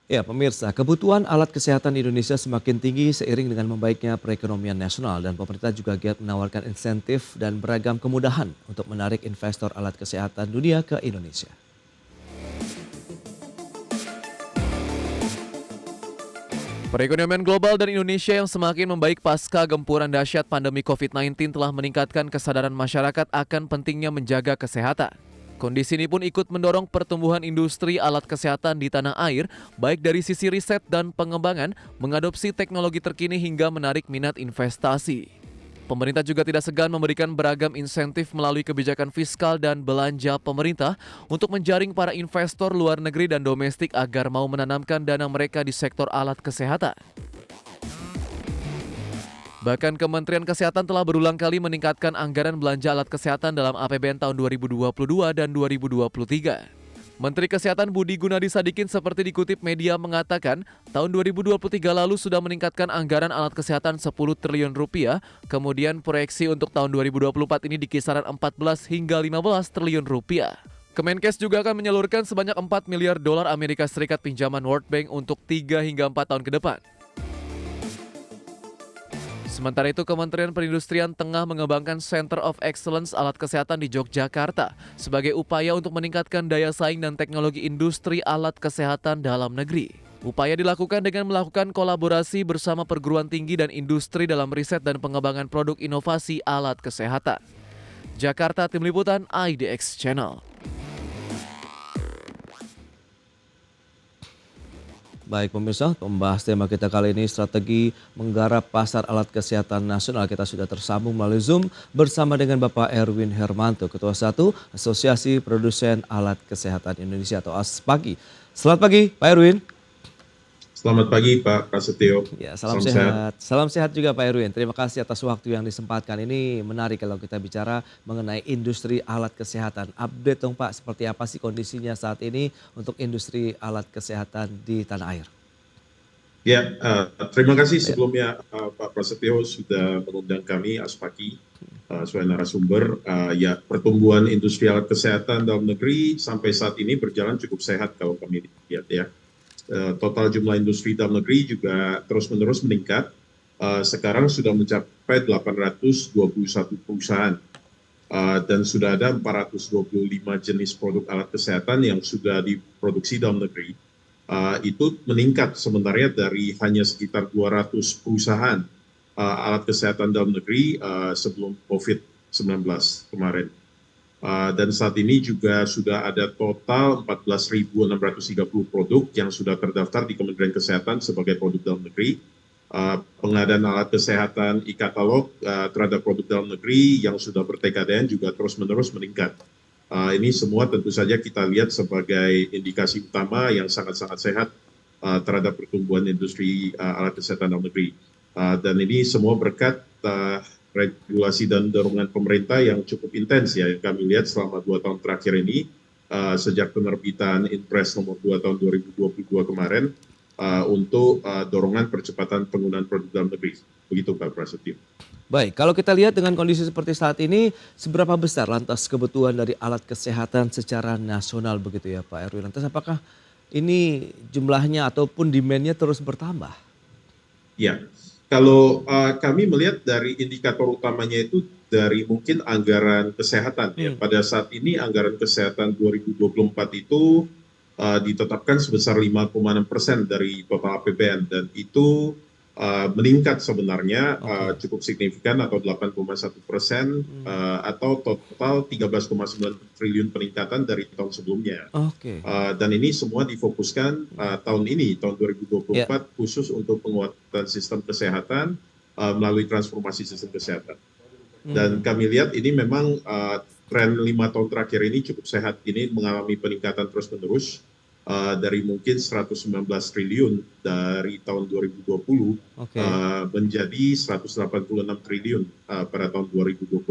Ya, pemirsa, kebutuhan alat kesehatan di Indonesia semakin tinggi seiring dengan membaiknya perekonomian nasional dan pemerintah juga giat menawarkan insentif dan beragam kemudahan untuk menarik investor alat kesehatan dunia ke Indonesia. Perekonomian global dan Indonesia yang semakin membaik pasca gempuran dahsyat pandemi COVID-19 telah meningkatkan kesadaran masyarakat akan pentingnya menjaga kesehatan. Kondisi ini pun ikut mendorong pertumbuhan industri alat kesehatan di tanah air, baik dari sisi riset dan pengembangan, mengadopsi teknologi terkini hingga menarik minat investasi. Pemerintah juga tidak segan memberikan beragam insentif melalui kebijakan fiskal dan belanja pemerintah untuk menjaring para investor luar negeri dan domestik agar mau menanamkan dana mereka di sektor alat kesehatan. Bahkan Kementerian Kesehatan telah berulang kali meningkatkan anggaran belanja alat kesehatan dalam APBN tahun 2022 dan 2023. Menteri Kesehatan Budi Gunadi Sadikin seperti dikutip media mengatakan, tahun 2023 lalu sudah meningkatkan anggaran alat kesehatan 10 triliun rupiah, kemudian proyeksi untuk tahun 2024 ini di kisaran 14 hingga 15 triliun rupiah. Kemenkes juga akan menyalurkan sebanyak 4 miliar dolar Amerika Serikat pinjaman World Bank untuk 3 hingga 4 tahun ke depan. Sementara itu, Kementerian Perindustrian tengah mengembangkan Center of Excellence alat kesehatan di Yogyakarta sebagai upaya untuk meningkatkan daya saing dan teknologi industri alat kesehatan dalam negeri. Upaya dilakukan dengan melakukan kolaborasi bersama perguruan tinggi dan industri dalam riset dan pengembangan produk inovasi alat kesehatan. Jakarta, Tim Liputan IDX Channel. Baik pemirsa, untuk membahas tema kita kali ini strategi menggarap pasar alat kesehatan nasional. Kita sudah tersambung melalui Zoom bersama dengan Bapak Erwin Hermanto, Ketua 1 Asosiasi Produsen Alat Kesehatan Indonesia atau ASPAGI. Selamat pagi Pak Erwin. Selamat pagi Pak Prasetyo. Ya, salam sehat. Salam sehat juga Pak Erwin. Terima kasih atas waktu yang disempatkan. Ini menarik kalau kita bicara mengenai industri alat kesehatan. Update dong Pak, seperti apa sih kondisinya saat ini untuk industri alat kesehatan di tanah air? Ya, terima kasih sebelumnya Pak Prasetyo sudah mengundang kami ASPAGI sebagai narasumber. Ya, pertumbuhan industri alat kesehatan dalam negeri sampai saat ini berjalan cukup sehat kalau kami lihat ya. Total jumlah industri dalam negeri juga terus-menerus meningkat. Sekarang sudah mencapai 821 perusahaan dan sudah ada 425 jenis produk alat kesehatan yang sudah diproduksi dalam negeri. Itu meningkat sebenarnya dari hanya sekitar 200 perusahaan alat kesehatan dalam negeri sebelum COVID-19 kemarin. Dan saat ini juga sudah ada total 14.630 produk yang sudah terdaftar di Kementerian Kesehatan sebagai produk dalam negeri. Pengadaan alat kesehatan e-katalog terhadap produk dalam negeri yang sudah ber-TKDN juga terus-menerus meningkat. Ini semua tentu saja kita lihat sebagai indikasi utama yang sangat-sangat sehat terhadap pertumbuhan industri alat kesehatan dalam negeri. Dan ini semua berkat regulasi dan dorongan pemerintah yang cukup intens ya, yang kami lihat selama 2 tahun terakhir ini sejak penerbitan Inpres nomor 2 tahun 2022 kemarin untuk dorongan percepatan penggunaan produk dalam negeri. Begitu Pak Prasetyo. Baik, kalau kita lihat dengan kondisi seperti saat ini, seberapa besar lantas kebutuhan dari alat kesehatan secara nasional begitu ya Pak Erwin? Lantas apakah ini jumlahnya ataupun demand-nya terus bertambah? Ya, kalau kami melihat dari indikator utamanya itu dari mungkin anggaran kesehatan. Ya. Pada saat ini anggaran kesehatan 2024 itu ditetapkan sebesar 5,6% dari total APBN dan itu meningkat sebenarnya cukup signifikan atau 8,1% atau total 13,9 triliun peningkatan dari tahun sebelumnya. Dan ini semua difokuskan tahun ini, tahun 2024 khusus untuk penguatan sistem kesehatan melalui transformasi sistem kesehatan. Dan kami lihat ini memang tren 5 tahun terakhir ini cukup sehat, ini mengalami peningkatan terus-menerus. Dari mungkin 119 triliun dari tahun 2020 menjadi 186 triliun pada tahun 2024.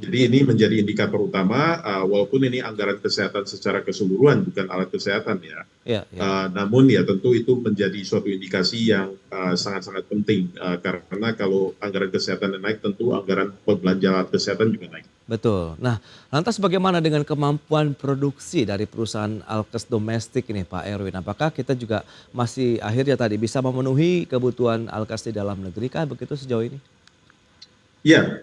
Jadi ini menjadi indikator utama, walaupun ini anggaran kesehatan secara keseluruhan bukan alat kesehatan ya. Namun ya tentu itu menjadi suatu indikasi yang sangat-sangat penting karena kalau anggaran kesehatan naik tentu anggaran belanja alat kesehatan juga naik. Betul. Nah, lantas bagaimana dengan kemampuan produksi dari perusahaan alkes domestik ini Pak Erwin? Apakah kita juga masih akhirnya tadi bisa memenuhi kebutuhan alkes di dalam negeri kah begitu sejauh ini? Ya,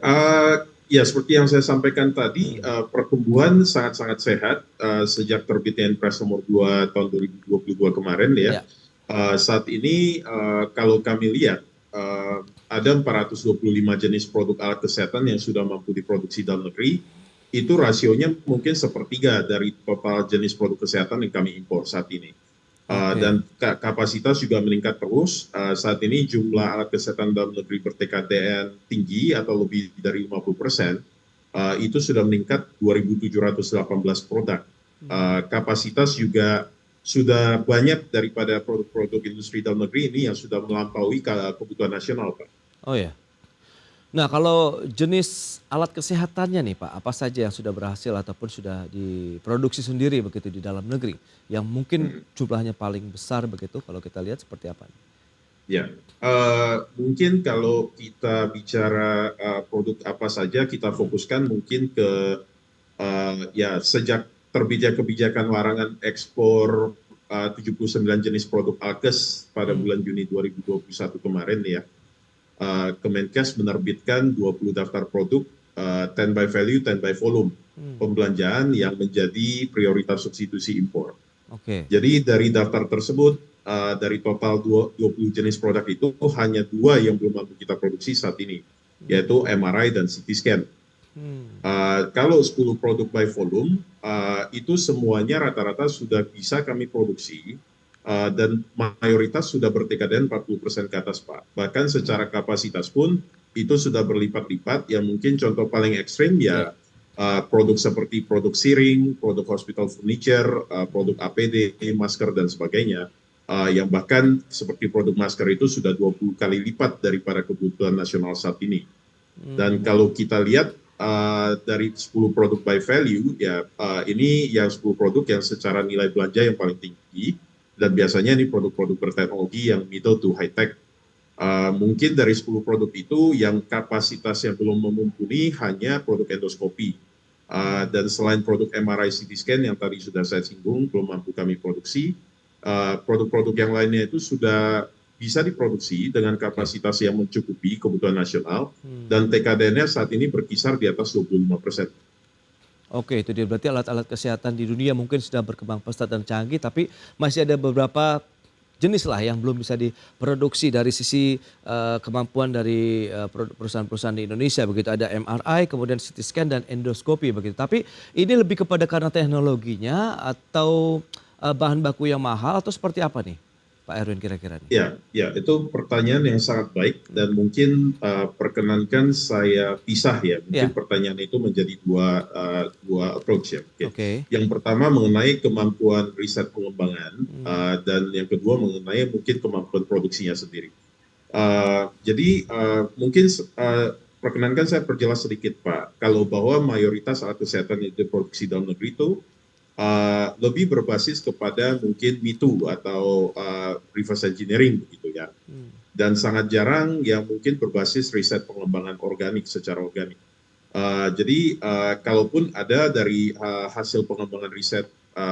ya seperti yang saya sampaikan tadi, Hmm, pertumbuhan sangat-sangat sehat sejak terbitnya Inpres nomor 2 tahun 2022 kemarin ya. ya, Saat ini kalau kami lihat ada 425 jenis produk alat kesehatan yang sudah mampu diproduksi dalam negeri. Itu rasionya mungkin sepertiga dari total jenis produk kesehatan yang kami impor saat ini. oke. Dan kapasitas juga meningkat terus. Saat ini jumlah alat kesehatan dalam negeri ber-TKDN tinggi atau lebih dari 50%, itu sudah meningkat 2.718 produk. Kapasitas juga sudah banyak daripada produk-produk industri dalam negeri ini yang sudah melampaui kebutuhan nasional, Pak. Oh ya. Nah, kalau jenis alat kesehatannya nih Pak, apa saja yang sudah berhasil ataupun sudah diproduksi sendiri begitu di dalam negeri? Yang mungkin jumlahnya paling besar begitu kalau kita lihat seperti apa? Ya, mungkin kalau kita bicara produk apa saja, kita fokuskan mungkin ke ya sejak terbitnya kebijakan larangan ekspor 79 jenis produk alkes pada Hmm, bulan Juni 2021 kemarin ya. Kemenkes menerbitkan 20 daftar produk 10 by value, 10 by volume hmm, pembelanjaan yang menjadi prioritas substitusi impor. oke. Jadi dari daftar tersebut, dari total 20 jenis produk itu hanya 2 yang belum mampu kita produksi saat ini, yaitu MRI dan CT scan. Hmm, Kalau 10 produk by volume, itu semuanya rata-rata sudah bisa kami produksi, dan mayoritas sudah ber-TKDN 40% ke atas, Pak. Bahkan secara kapasitas pun itu sudah berlipat-lipat, yang mungkin contoh paling ekstrim ya. ya produk seperti produk siring, produk hospital furniture, produk APD, masker dan sebagainya, yang bahkan seperti produk masker itu sudah 20 kali lipat daripada kebutuhan nasional saat ini. Dan Hmm, kalau kita lihat dari 10 produk by value, ya ini yang 10 produk yang secara nilai belanja yang paling tinggi, dan biasanya ini produk-produk berteknologi yang middle to high tech. Mungkin dari 10 produk itu yang kapasitasnya belum memumpuni hanya produk endoskopi. Dan selain produk MRI CT scan yang tadi sudah saya singgung belum mampu kami produksi, produk-produk yang lainnya itu sudah bisa diproduksi dengan oke. kapasitas yang mencukupi kebutuhan nasional, Hmm. dan TKDN-nya saat ini berkisar di atas 25%. Oke, itu dia berarti alat-alat kesehatan di dunia mungkin sudah berkembang pesat dan canggih, tapi masih ada beberapa jenis lah yang belum bisa diproduksi dari sisi kemampuan dari perusahaan-perusahaan di Indonesia begitu. Ada MRI, kemudian CT scan dan endoskopi begitu. Tapi ini lebih kepada karena teknologinya atau bahan baku yang mahal atau seperti apa nih, Pak Erwin kira-kira nih? Ya, ya, itu pertanyaan yang sangat baik, Hmm. dan mungkin perkenankan saya pisah ya. Mungkin Ya, pertanyaan itu menjadi dua approach ya. Oke. oke. Yang pertama mengenai kemampuan riset pengembangan, Hmm. dan yang kedua mengenai mungkin kemampuan produksinya sendiri. Jadi mungkin perkenankan saya perjelas sedikit Pak, kalau bahwa mayoritas alat kesehatan yang diproduksi dalam negeri itu lebih berbasis kepada mungkin Me Too atau reverse engineering begitu ya. Hmm. Dan sangat jarang yang mungkin berbasis riset pengembangan organik secara organik. Jadi kalaupun ada dari hasil pengembangan riset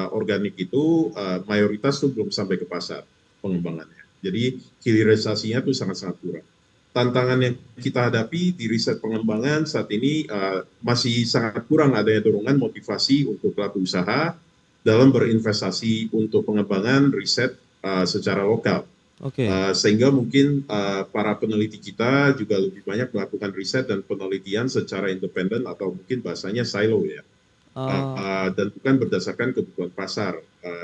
organik itu, mayoritas itu belum sampai ke pasar pengembangannya. Jadi hilirisasinya itu sangat-sangat kurang. Tantangan yang kita hadapi di riset pengembangan saat ini masih sangat kurang adanya dorongan motivasi untuk pelaku usaha dalam berinvestasi untuk pengembangan riset secara lokal. Oke. Sehingga mungkin para peneliti kita juga lebih banyak melakukan riset dan penelitian secara independen atau mungkin bahasanya silo ya. Dan bukan berdasarkan kebutuhan pasar.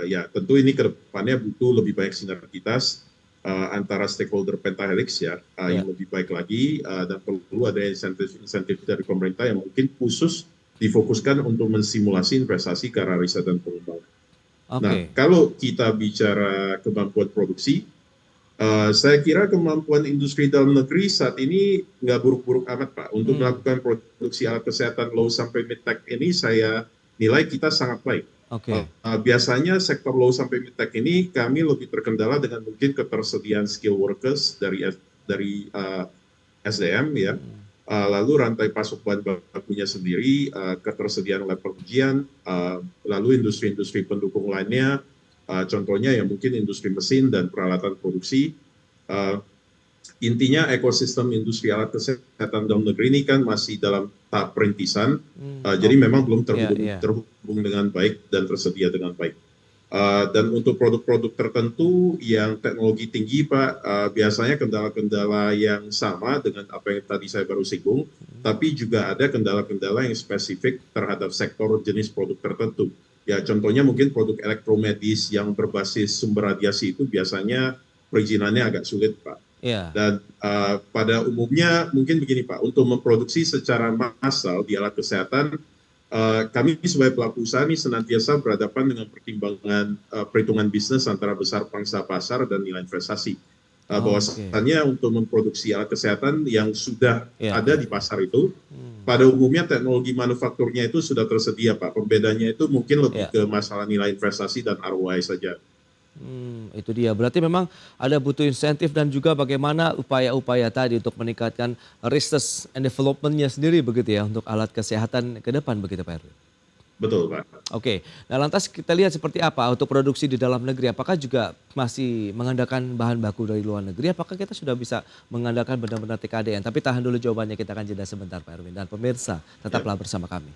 Ya tentu ini ke depannya butuh lebih banyak sinergitas antara stakeholder pentahelix ya, Ya. yang lebih baik lagi, dan perlu ada insentif dari pemerintah yang mungkin khusus difokuskan untuk mensimulasi investasi ke arah riset dan pengembangan. Nah, Oke. kalau kita bicara kemampuan produksi, saya kira kemampuan industri dalam negeri saat ini nggak buruk-buruk amat, Pak. Untuk Hmm. melakukan produksi alat kesehatan low sampai mid-tech ini, saya nilai kita sangat baik. Oke. Biasanya sektor low sampai mid-tech ini kami lebih terkendala dengan mungkin ketersediaan skill workers dari SDM ya. lalu rantai pasok bahan bakunya sendiri, ketersediaan lab pengujian, lalu industri-industri pendukung lainnya, contohnya ya mungkin industri mesin dan peralatan produksi. Intinya ekosistem industri alat kesehatan dalam negeri ini kan masih dalam tahap perintisan, jadi memang belum terhubung dengan baik dan tersedia dengan baik. Dan untuk produk-produk tertentu yang teknologi tinggi, Pak, biasanya kendala-kendala yang sama dengan apa yang tadi saya baru singgung, tapi juga ada kendala-kendala yang spesifik terhadap sektor jenis produk tertentu. Ya, contohnya mungkin produk elektromedis yang berbasis sumber radiasi itu biasanya perizinannya agak sulit, Pak. Dan pada umumnya mungkin begini, Pak, untuk memproduksi secara massal di alat kesehatan, kami sebagai pelaku usaha ini senantiasa berhadapan dengan perhitungan bisnis antara besar pangsa pasar dan nilai investasi. Bahwasannya untuk memproduksi alat kesehatan yang sudah ada di pasar itu, pada umumnya teknologi manufakturnya itu sudah tersedia, Pak. Pembedanya itu mungkin lebih ke masalah nilai investasi dan ROI saja. Itu dia. Berarti memang ada butuh insentif dan juga bagaimana upaya-upaya tadi untuk meningkatkan research and development-nya sendiri begitu ya untuk alat kesehatan ke depan begitu Pak Erwin. Betul, Pak. Oke, nah lantas kita lihat seperti apa untuk produksi di dalam negeri. Apakah juga masih mengandalkan bahan baku dari luar negeri? Apakah kita sudah bisa mengandalkan benar-benar TKDN? Tapi tahan dulu jawabannya, kita akan jeda sebentar Pak Erwin. Dan pemirsa, tetaplah bersama kami.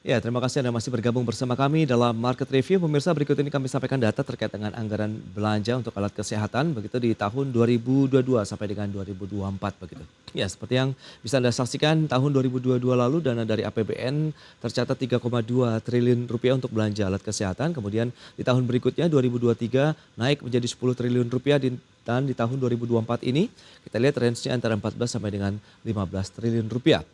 Ya, terima kasih Anda masih bergabung bersama kami dalam Market Review. Pemirsa, berikut ini kami sampaikan data terkait dengan anggaran belanja untuk alat kesehatan begitu di tahun 2022 sampai dengan 2024 begitu. Ya, seperti yang bisa Anda saksikan tahun 2022 lalu dana dari APBN tercatat 3,2 triliun rupiah untuk belanja alat kesehatan. Kemudian di tahun berikutnya 2023 naik menjadi 10 triliun rupiah dan di tahun 2024 ini kita lihat range-nya antara 14 sampai dengan 15 triliun rupiah.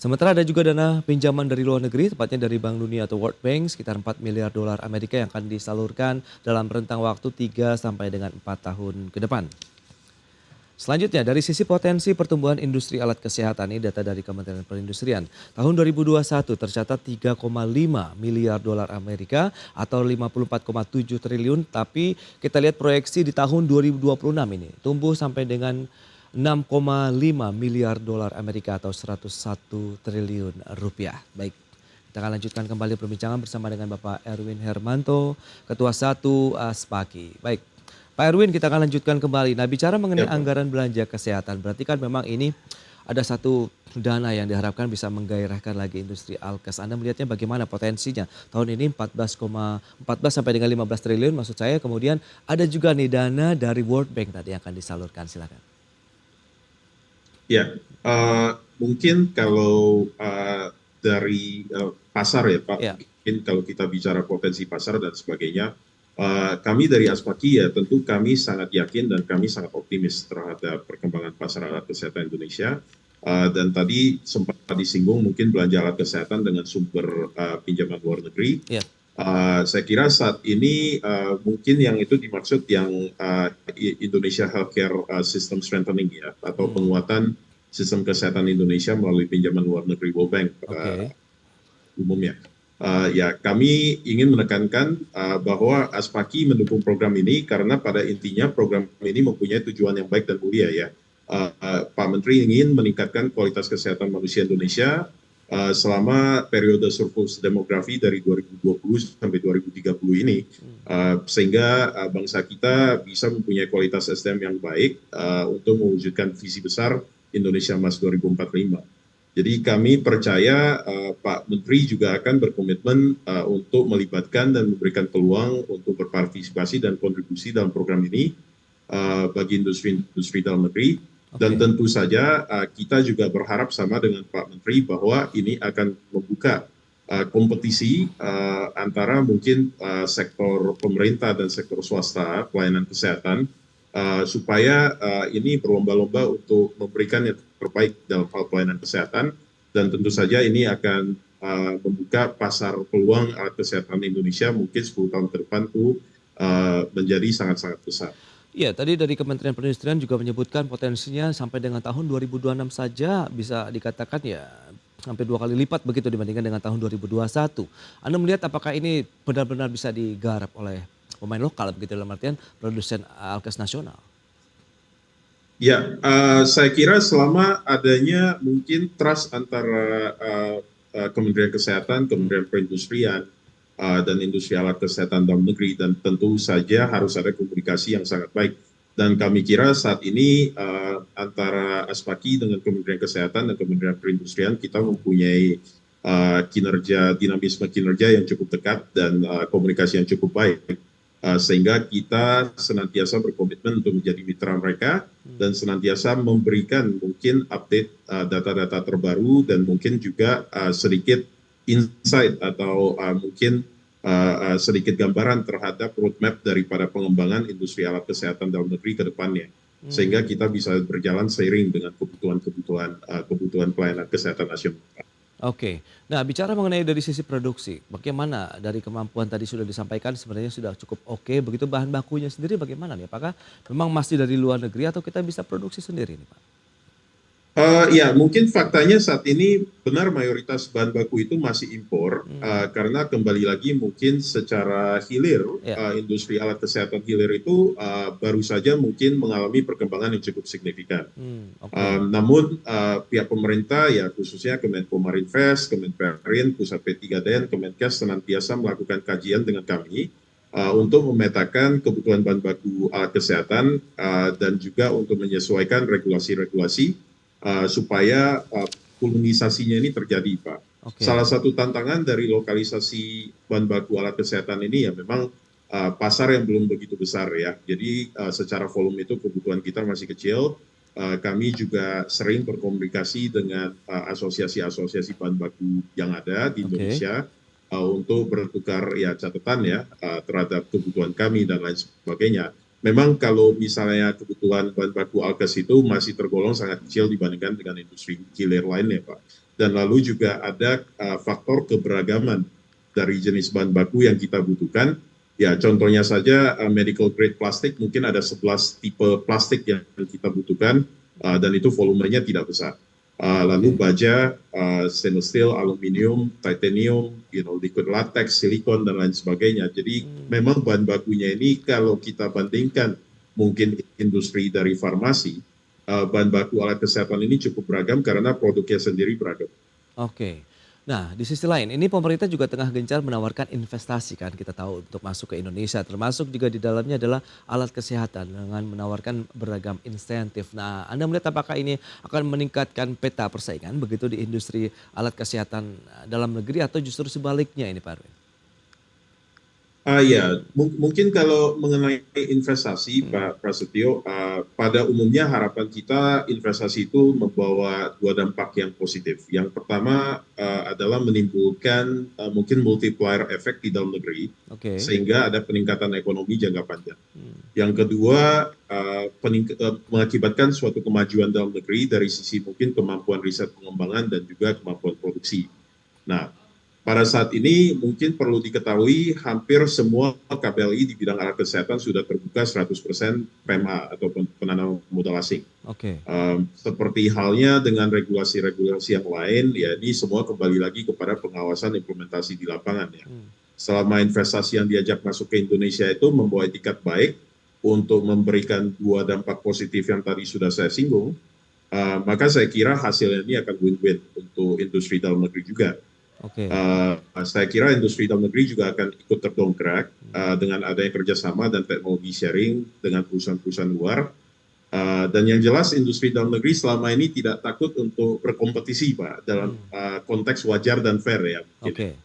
Sementara ada juga dana pinjaman dari luar negeri, tepatnya dari Bank Dunia atau World Bank, sekitar 4 miliar dolar Amerika yang akan disalurkan dalam rentang waktu 3 sampai dengan 4 tahun ke depan. Selanjutnya, dari sisi potensi pertumbuhan industri alat kesehatan, ini data dari Kementerian Perindustrian. Tahun 2021 tercatat 3,5 miliar dolar Amerika atau 54,7 triliun, tapi kita lihat proyeksi di tahun 2026 ini tumbuh sampai dengan 6,5 miliar dolar Amerika atau 101 triliun rupiah. Baik, kita akan lanjutkan kembali perbincangan bersama dengan Bapak Erwin Hermanto, Ketua 1 Aspaki. Baik, Pak Erwin, kita akan lanjutkan kembali. Nah, bicara mengenai anggaran belanja kesehatan, berarti kan memang ini ada satu dana yang diharapkan bisa menggairahkan lagi industri alkes. Anda melihatnya bagaimana potensinya? Tahun ini 14 sampai dengan 15 triliun maksud saya. Kemudian ada juga nih dana dari World Bank tadi yang akan disalurkan. Silakan. Ya, mungkin kalau dari pasar ya Pak, mungkin kalau kita bicara potensi pasar dan sebagainya, kami dari Aspaki ya tentu kami sangat yakin dan kami sangat optimis terhadap perkembangan pasar alat kesehatan Indonesia. Dan tadi sempat disinggung mungkin belanja alat kesehatan dengan sumber pinjaman luar negeri. Saya kira saat ini mungkin yang itu dimaksud yang Indonesia Healthcare System Strengthening ya, atau penguatan sistem kesehatan Indonesia melalui pinjaman luar negeri World Bank umumnya. Ya, kami ingin menekankan bahwa Aspaki mendukung program ini karena pada intinya program ini mempunyai tujuan yang baik dan mulia ya. Pak Menteri ingin meningkatkan kualitas kesehatan manusia Indonesia selama periode surplus demografi dari 2020 sampai 2030 ini, sehingga bangsa kita bisa mempunyai kualitas SDM yang baik untuk mewujudkan visi besar Indonesia Emas 2045. Jadi kami percaya Pak Menteri juga akan berkomitmen untuk melibatkan dan memberikan peluang untuk berpartisipasi dan kontribusi dalam program ini bagi industri dalam negeri. Dan tentu saja kita juga berharap sama dengan Pak Menteri bahwa ini akan membuka kompetisi antara mungkin sektor pemerintah dan sektor swasta pelayanan kesehatan supaya ini berlomba-lomba untuk memberikan yang terbaik dalam hal pelayanan kesehatan, dan tentu saja ini akan membuka pasar peluang alat kesehatan Indonesia mungkin 10 tahun ke depan itu menjadi sangat-sangat besar. Iya, tadi dari Kementerian Perindustrian juga menyebutkan potensinya sampai dengan tahun 2026 saja bisa dikatakan ya hampir 2 kali lipat begitu dibandingkan dengan tahun 2021. Anda melihat apakah ini benar-benar bisa digarap oleh pemain lokal begitu dalam artian produsen alkes nasional? Ya, saya kira selama adanya mungkin trust antara Kementerian Kesehatan, Kementerian Perindustrian, dan industri alat kesehatan dalam negeri, dan tentu saja harus ada komunikasi yang sangat baik. Dan kami kira saat ini antara Aspaki dengan Kementerian Kesehatan dan Kementerian Perindustrian kita mempunyai dinamisme kinerja yang cukup dekat dan komunikasi yang cukup baik. Sehingga kita senantiasa berkomitmen untuk menjadi mitra mereka dan senantiasa memberikan mungkin update data-data terbaru dan mungkin juga sedikit insight atau mungkin sedikit gambaran terhadap roadmap daripada pengembangan industri alat kesehatan dalam negeri ke depannya. Sehingga kita bisa berjalan seiring dengan kebutuhan pelayanan kesehatan nasional. Oke. Nah, bicara mengenai dari sisi produksi, bagaimana dari kemampuan tadi sudah disampaikan sebenarnya sudah cukup oke, begitu bahan bakunya sendiri bagaimana nih? Apakah memang masih dari luar negeri atau kita bisa produksi sendiri nih, Pak? Ya, mungkin faktanya saat ini benar mayoritas bahan baku itu masih impor, karena kembali lagi mungkin secara hilir, Ya. industri alat kesehatan hilir itu baru saja mungkin mengalami perkembangan yang cukup signifikan. Oke. Namun pihak pemerintah ya khususnya Kemenko Marinvest, Kemenperin, Pusat P3DN, Kemenkes senantiasa melakukan kajian dengan kami untuk memetakan kebutuhan bahan baku alat kesehatan dan juga untuk menyesuaikan regulasi-regulasi supaya polonisasinya ini terjadi, Pak. Oke. Salah satu tantangan dari lokalisasi bahan baku alat kesehatan ini ya memang pasar yang belum begitu besar ya. Jadi secara volume itu kebutuhan kita masih kecil. Kami juga sering berkomunikasi dengan asosiasi-asosiasi bahan baku yang ada di Indonesia untuk bertukar ya catatan ya terhadap kebutuhan kami dan lain sebagainya. Memang kalau misalnya kebutuhan bahan baku alkes itu masih tergolong sangat kecil dibandingkan dengan industri hilir lainnya, Pak. Dan lalu juga ada faktor keberagaman dari jenis bahan baku yang kita butuhkan. Ya, contohnya saja medical grade plastik, mungkin ada 11 tipe plastik yang kita butuhkan dan itu volumenya tidak besar. Lalu baja, stainless steel, aluminium, titanium, liquid latex, silikon dan lain sebagainya. Jadi memang bahan bakunya ini kalau kita bandingkan mungkin industri dari farmasi, bahan baku alat kesehatan ini cukup beragam karena produknya sendiri beragam. Oke. Nah, di sisi lain ini pemerintah juga tengah gencar menawarkan investasi kan kita tahu untuk masuk ke Indonesia, termasuk juga di dalamnya adalah alat kesehatan dengan menawarkan beragam insentif. Nah, Anda melihat apakah ini akan meningkatkan peta persaingan begitu di industri alat kesehatan dalam negeri atau justru sebaliknya ini Pak Arwin? Ya, mungkin kalau mengenai investasi, Pak Prasetyo, pada umumnya harapan kita investasi itu membawa dua dampak yang positif. Yang pertama adalah menimbulkan mungkin multiplier effect di dalam negeri, Oke. sehingga ada peningkatan ekonomi jangka panjang. Yang kedua, mengakibatkan suatu kemajuan dalam negeri dari sisi mungkin kemampuan riset pengembangan dan juga kemampuan produksi. Nah, pada saat ini mungkin perlu diketahui hampir semua KPLI di bidang alat kesehatan sudah terbuka 100% PMA atau penanaman modal asing. Oke. Seperti halnya dengan regulasi-regulasi yang lain, ya ini semua kembali lagi kepada pengawasan implementasi di lapangan ya. Selama investasi yang diajak masuk ke Indonesia itu membawa etikat baik untuk memberikan dua dampak positif yang tadi sudah saya singgung, maka saya kira hasilnya ini akan win-win untuk industri dalam negeri juga. Oke. Saya kira industri dalam negeri juga akan ikut terdongkrak dengan adanya kerjasama dan teknologi sharing dengan perusahaan-perusahaan luar. Dan yang jelas industri dalam negeri selama ini tidak takut untuk berkompetisi, Pak, dalam konteks wajar dan fair ya. Oke.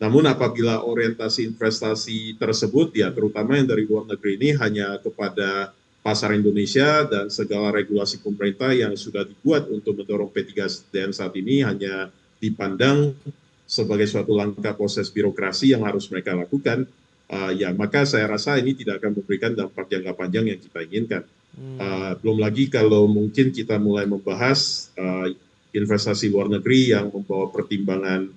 Namun apabila orientasi investasi tersebut ya terutama yang dari luar negeri ini hanya kepada pasar Indonesia dan segala regulasi pemerintah yang sudah dibuat untuk mendorong P3DN saat ini hanya dipandang sebagai suatu langkah proses birokrasi yang harus mereka lakukan, ya maka saya rasa ini tidak akan memberikan dampak jangka panjang yang kita inginkan. Belum lagi kalau mungkin kita mulai membahas investasi luar negeri yang membawa pertimbangan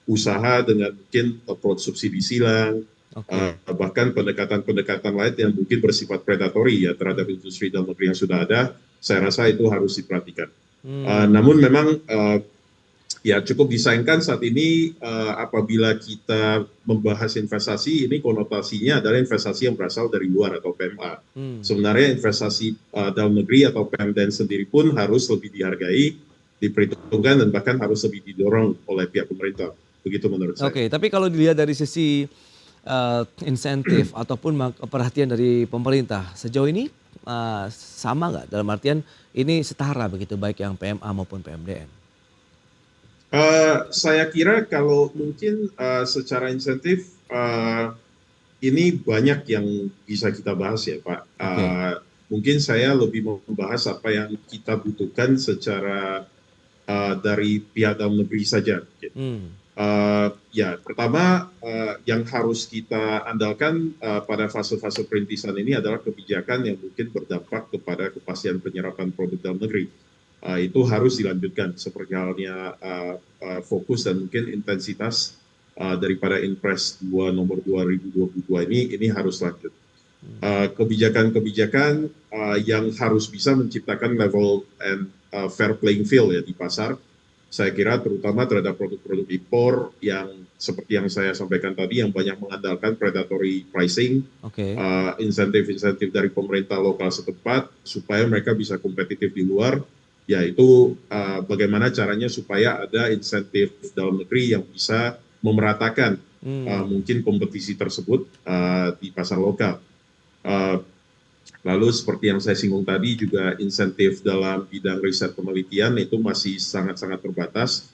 usaha dengan mungkin approach subsidi silang, Oke. Bahkan pendekatan-pendekatan lain yang mungkin bersifat predatori ya terhadap industri dalam negeri yang sudah ada, saya rasa itu harus diperhatikan. Hmm. Namun memang ya cukup disayangkan saat ini apabila kita membahas investasi, ini konotasinya adalah investasi yang berasal dari luar atau PMA. Hmm. Sebenarnya investasi dalam negeri atau PMDN sendiri pun harus lebih dihargai, diperhitungkan, dan bahkan harus lebih didorong oleh pihak pemerintah. Begitu menurut saya. Oke, tapi kalau dilihat dari sisi insentif ataupun perhatian dari pemerintah sejauh ini sama nggak? Dalam artian ini setara begitu baik yang PMA maupun PMDN? Saya kira kalau mungkin secara insentif ini banyak yang bisa kita bahas ya Pak. Oke. Mungkin saya lebih membahas apa yang kita butuhkan secara dari pihak dalam negeri saja. Hmm. Ya, pertama yang harus kita andalkan pada fase-fase perintisan ini adalah kebijakan yang mungkin berdampak kepada kepastian penyerapan produk dalam negeri. Itu harus dilanjutkan seperti halnya fokus dan mungkin intensitas daripada Inpres 2 nomor 2022 ini harus lanjut. Kebijakan-kebijakan yang harus bisa menciptakan level and fair playing field ya di pasar, saya kira terutama terhadap produk-produk impor yang seperti yang saya sampaikan tadi yang banyak mengandalkan predatory pricing, Oke. insentif-insentif dari pemerintah lokal setempat supaya mereka bisa kompetitif di luar, yaitu bagaimana caranya supaya ada insentif dalam negeri yang bisa memeratakan mungkin kompetisi tersebut di pasar lokal. Lalu seperti yang saya singgung tadi juga insentif dalam bidang riset penelitian itu masih sangat-sangat terbatas.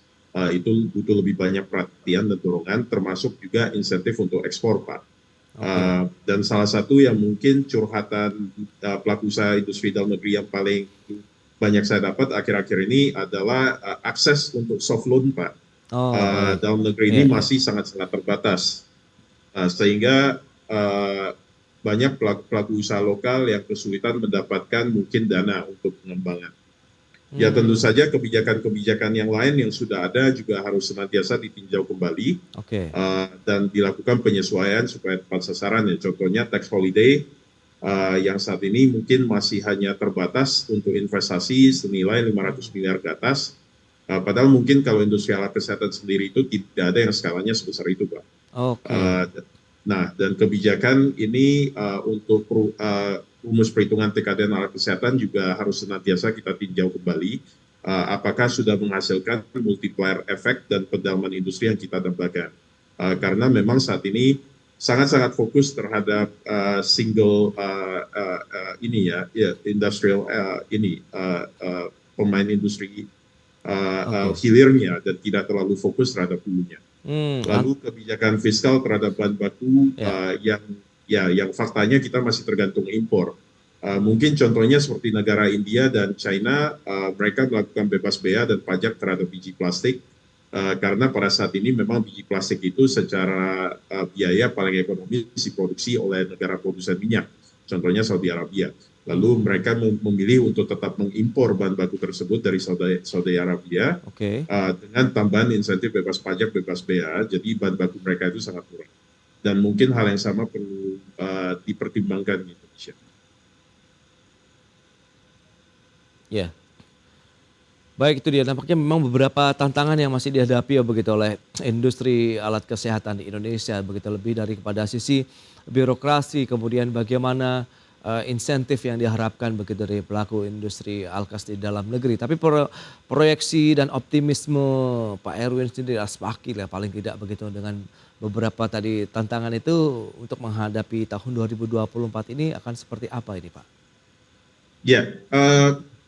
Itu butuh lebih banyak perhatian dan dorongan, termasuk juga insentif untuk ekspor, Pak. Oke. Dan salah satu yang mungkin curhatan pelaku usaha industri dalam negeri yang paling banyak saya dapat akhir-akhir ini adalah akses untuk soft loan, Pak. Oh, baik. Dalam negeri Iya, ini iya. masih sangat-sangat terbatas. Sehingga banyak pelaku usaha lokal yang kesulitan mendapatkan mungkin dana untuk pengembangan. Ya tentu Hmm. saja kebijakan-kebijakan yang lain yang sudah ada juga harus senantiasa ditinjau kembali Oke. dan dilakukan penyesuaian supaya tepat sasaran ya. Contohnya tax holiday yang saat ini mungkin masih hanya terbatas untuk investasi senilai 500 miliar ke atas. Padahal mungkin kalau industri alat kesehatan sendiri itu tidak ada yang skalanya sebesar itu, Pak. Oke. Nah, dan kebijakan ini untuk rumus perhitungan TKD alat kesehatan juga harus senantiasa kita tinjau kembali. Apakah sudah menghasilkan multiplier efek dan pendalaman industri yang kita dambakan. Karena memang saat ini sangat-sangat fokus terhadap single ini ya industrial pemain industri Oke. hilirnya dan tidak terlalu fokus terhadap hulunya. Hmm. Lalu kebijakan fiskal terhadap bahan baku Ya. yang faktanya kita masih tergantung impor. Mungkin contohnya seperti negara India dan China, mereka melakukan bebas bea dan pajak terhadap biji plastik karena pada saat ini memang biji plastik itu secara biaya paling ekonomis diproduksi oleh negara produsen minyak, contohnya Saudi Arabia. Lalu mereka memilih untuk tetap mengimpor bahan baku tersebut dari Saudi Arabia Oke. dengan tambahan insentif bebas pajak, bebas bea, jadi bahan baku mereka itu sangat murah. Dan mungkin hal yang sama perlu dipertimbangkan di Indonesia. Ya. Baik, itu dia. Nampaknya memang beberapa tantangan yang masih dihadapi ya begitu oleh industri alat kesehatan di Indonesia, begitu lebih dari kepada sisi birokrasi, kemudian bagaimana insentif yang diharapkan begitu dari pelaku industri alkas di dalam negeri. Tapi proyeksi dan optimisme Pak Erwin sendiri Aspaki lah paling tidak begitu dengan beberapa tadi tantangan itu untuk menghadapi tahun 2024 ini akan seperti apa ini Pak? Ya,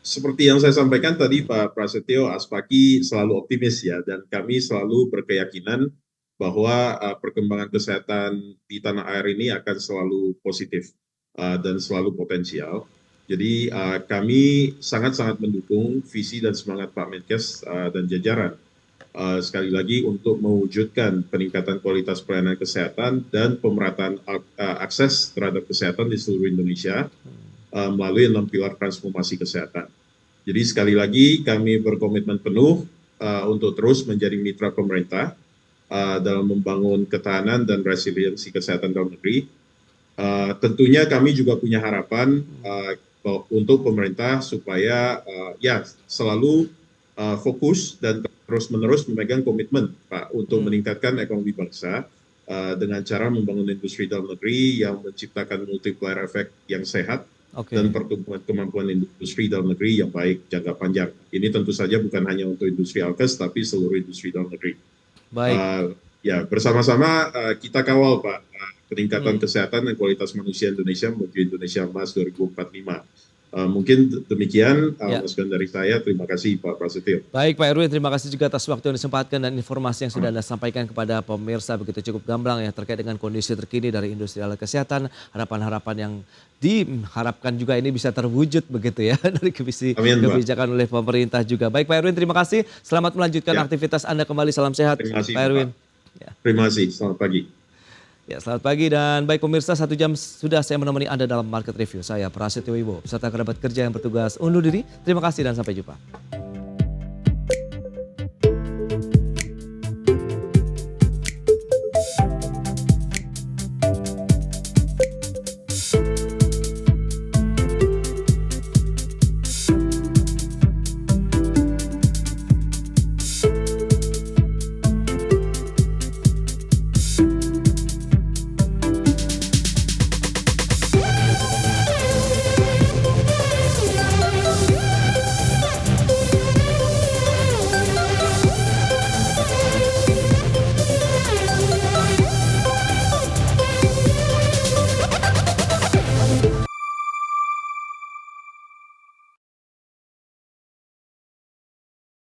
seperti yang saya sampaikan tadi Pak Prasetyo, Aspaki selalu optimis ya, dan kami selalu berkeyakinan bahwa perkembangan kesehatan di tanah air ini akan selalu positif dan selalu potensial. Jadi kami sangat-sangat mendukung visi dan semangat Pak Menkes dan jajaran. Sekali lagi untuk mewujudkan peningkatan kualitas pelayanan kesehatan dan pemerataan akses terhadap kesehatan di seluruh Indonesia melalui 6 pilar transformasi kesehatan. Jadi sekali lagi kami berkomitmen penuh untuk terus menjadi mitra pemerintah dalam membangun ketahanan dan resiliensi kesehatan dalam negeri. Tentunya kami juga punya harapan untuk pemerintah supaya ya selalu fokus dan terus-menerus memegang komitmen Pak untuk meningkatkan ekonomi bangsa dengan cara membangun industri dalam negeri yang menciptakan multiplier effect yang sehat dan pertumbuhan kemampuan industri dalam negeri yang baik jangka panjang. Ini tentu saja bukan hanya untuk industri Alkes tapi seluruh industri dalam negeri. Baik. Ya bersama-sama kita kawal Pak peningkatan kesehatan dan kualitas manusia Indonesia menuju Indonesia Emas 2045. Mungkin demikian masukan dari saya. Terima kasih Pak Prasetyo. Baik Pak Erwin, terima kasih juga atas waktu yang disempatkan dan informasi yang sudah Anda sampaikan kepada pemirsa begitu cukup gamblang ya terkait dengan kondisi terkini dari industri alat kesehatan, harapan-harapan yang diharapkan juga ini bisa terwujud begitu ya dari kebijakan oleh pemerintah juga. Baik Pak Erwin, terima kasih. Selamat melanjutkan aktivitas Anda kembali. Salam sehat Terima kasih, Pak Erwin. Ya. Terima kasih, selamat pagi. Ya, selamat pagi dan baik pemirsa, 1 jam sudah saya menemani Anda dalam Market Review. Saya Prasetyo Wibowo, beserta kerabat kerja yang bertugas undur diri. Terima kasih dan sampai jumpa.